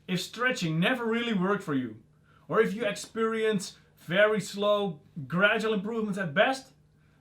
If stretching never really worked for you, or if you experience very slow, gradual improvements at best,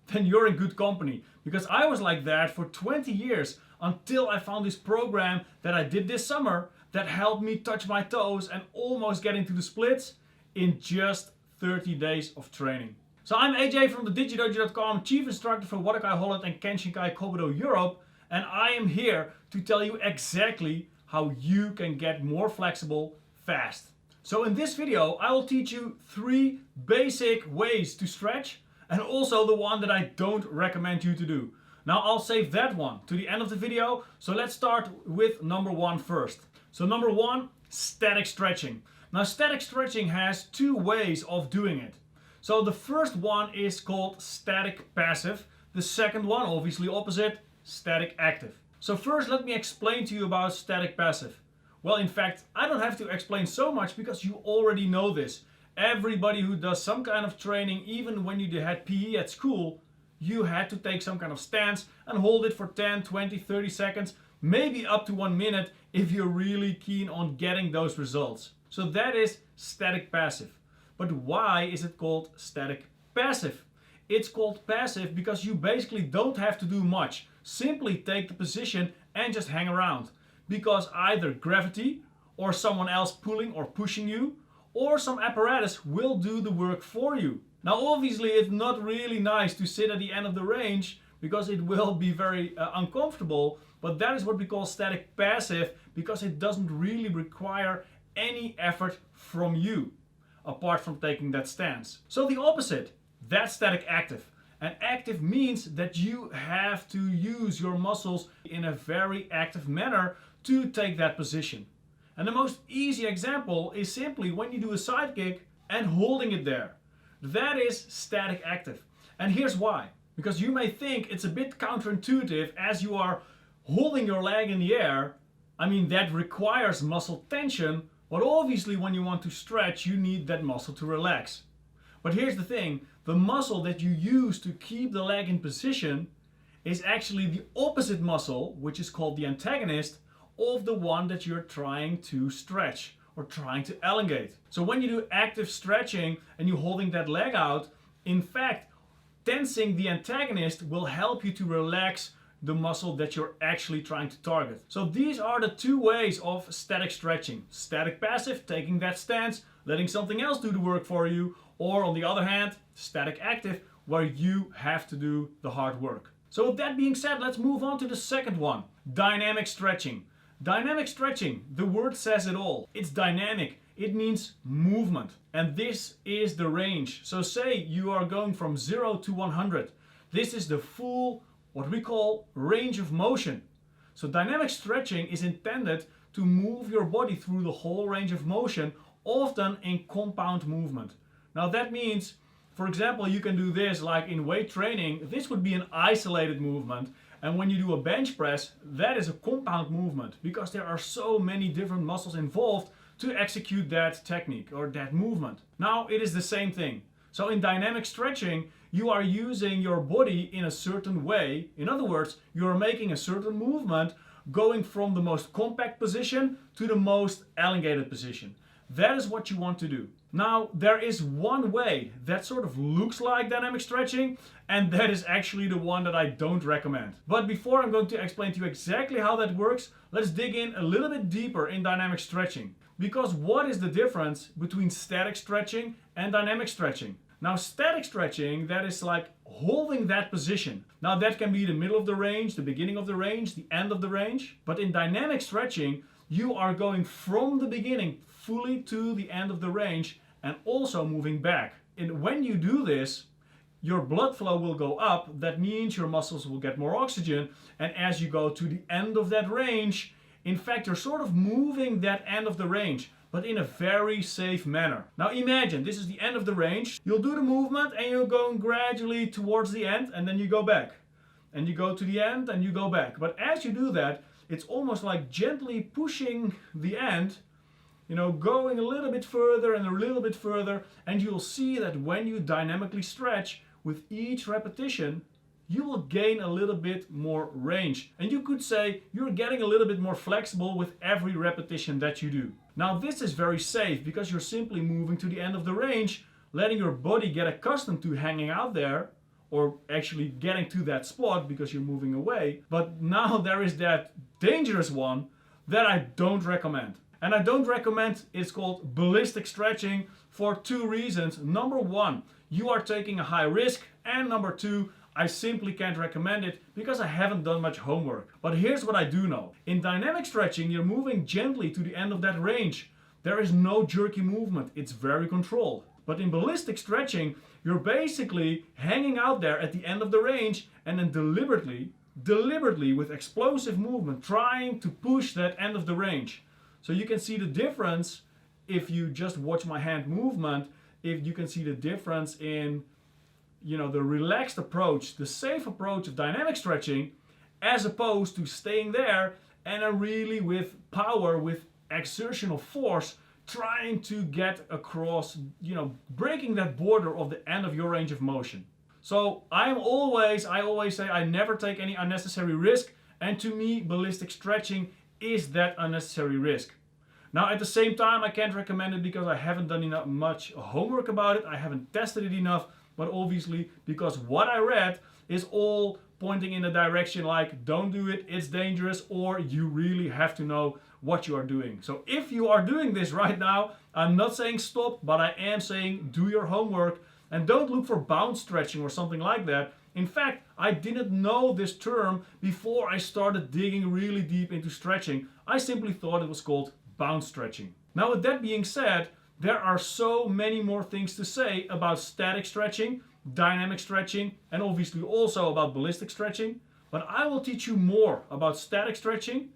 then you're in good company. Because I was like that for 20 years until I found this program that I did this summer that helped me touch my toes and almost get into the splits in just 30 days of training. So I'm AJ from theDigidojo.com, Chief Instructor for Waterkai Holland and Kenshinkai Kobudo Europe, and I am here to tell you exactly how you can get more flexible fast. So in this video I will teach you 3 basic ways to stretch and also the one that I don't recommend you to do. Now I'll save that one to the end of the video, so let's start with number 1 first. So number 1, static stretching. Now static stretching has 2 ways of doing it. So the first one is called static passive. The second one, obviously opposite, static active. So first let me explain to you about static passive. Well, in fact, I don't have to explain so much because you already know this. Everybody who does some kind of training, even when you had PE at school, you had to take some kind of stance and hold it for 10, 20, 30 seconds, maybe up to 1 minute if you're really keen on getting those results. So that is static passive. But why is it called static passive? It's called passive because you basically don't have to do much. Simply take the position and just hang around. Because either gravity or someone else pulling or pushing you or some apparatus will do the work for you. Now obviously it's not really nice to sit at the end of the range because it will be very uncomfortable, but that is what we call static passive because it doesn't really require any effort from you apart from taking that stance. So the opposite, that's static active. And active means that you have to use your muscles in a very active manner to take that position. And the most easy example is simply when you do a side kick and holding it there. That is static active. And here's why. Because you may think it's a bit counterintuitive as you are holding your leg in the air. I mean, that requires muscle tension, but obviously when you want to stretch, you need that muscle to relax. But here's the thing, the muscle that you use to keep the leg in position is actually the opposite muscle, which is called the antagonist, of the one that you're trying to stretch or trying to elongate. So when you do active stretching and you're holding that leg out, in fact, tensing the antagonist will help you to relax the muscle that you're actually trying to target. So these are the 2 ways of static stretching. Static passive, taking that stance, letting something else do the work for you, or on the other hand, static active, where you have to do the hard work. So with that being said, let's move on to the second one, dynamic stretching. Dynamic stretching, the word says it all. It's dynamic, it means movement. And this is the range. So say you are going from 0 to 100. This is the full, what we call range of motion. So dynamic stretching is intended to move your body through the whole range of motion, often in compound movement. Now that means, for example, you can do this like in weight training. This would be an isolated movement. And when you do a bench press, that is a compound movement because there are so many different muscles involved to execute that technique or that movement. Now it is the same thing. So in dynamic stretching, you are using your body in a certain way. In other words, you are making a certain movement going from the most compact position to the most elongated position. That is what you want to do. Now, there is one way that sort of looks like dynamic stretching, and that is actually the one that I don't recommend. But before I'm going to explain to you exactly how that works, let's dig in a little bit deeper in dynamic stretching. Because what is the difference between static stretching and dynamic stretching? Now, static stretching, that is like holding that position. Now, that can be the middle of the range, the beginning of the range, the end of the range. But in dynamic stretching, you are going from the beginning fully to the end of the range and also moving back. And when you do this, your blood flow will go up. That means your muscles will get more oxygen. And as you go to the end of that range, in fact, you're sort of moving that end of the range, but in a very safe manner. Now imagine, this is the end of the range. You'll do the movement and you're going gradually towards the end and then you go back. And you go to the end and you go back. But as you do that, it's almost like gently pushing the end, going a little bit further and a little bit further, and you'll see that when you dynamically stretch, with each repetition, you will gain a little bit more range. And you could say you're getting a little bit more flexible with every repetition that you do. Now this is very safe because you're simply moving to the end of the range, letting your body get accustomed to hanging out there, or actually getting to that spot because you're moving away. But now there is that dangerous one that I don't recommend. And I don't recommend, it's called ballistic stretching, for two reasons. Number one, you are taking a high risk, and number two, I simply can't recommend it because I haven't done much homework. But here's what I do know. In dynamic stretching, you're moving gently to the end of that range. There is no jerky movement, it's very controlled. But in ballistic stretching, you're basically hanging out there at the end of the range and then deliberately with explosive movement, trying to push that end of the range. So you can see the difference if you just watch my hand movement, if you can see the difference in, the relaxed approach, the safe approach of dynamic stretching, as opposed to staying there and really with power, with exertional force, trying to get across, breaking that border of the end of your range of motion. So I always say I never take any unnecessary risk, and to me ballistic stretching is that unnecessary risk. Now at the same time I can't recommend it because I haven't done enough much homework about it, I haven't tested it enough, but obviously because what I read is all pointing in the direction like don't do it, it's dangerous, or you really have to know what you are doing. So if you are doing this right now, I'm not saying stop, but I am saying do your homework and don't look for bounce stretching or something like that. In fact, I didn't know this term before I started digging really deep into stretching. I simply thought it was called bounce stretching. Now with that being said, there are so many more things to say about static stretching, dynamic stretching, and obviously also about ballistic stretching. But I will teach you more about static stretching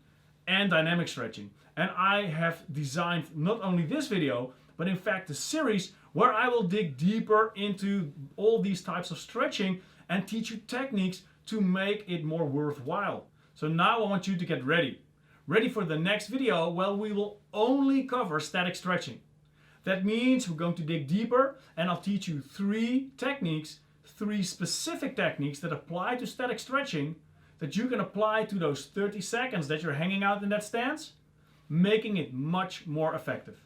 and dynamic stretching. And I have designed not only this video, but in fact a series where I will dig deeper into all these types of stretching and teach you techniques to make it more worthwhile. So now I want you to get ready. Ready for the next video where we will only cover static stretching. That means we're going to dig deeper and I'll teach you three specific techniques that apply to static stretching that you can apply to those 30 seconds that you're hanging out in that stance, making it much more effective.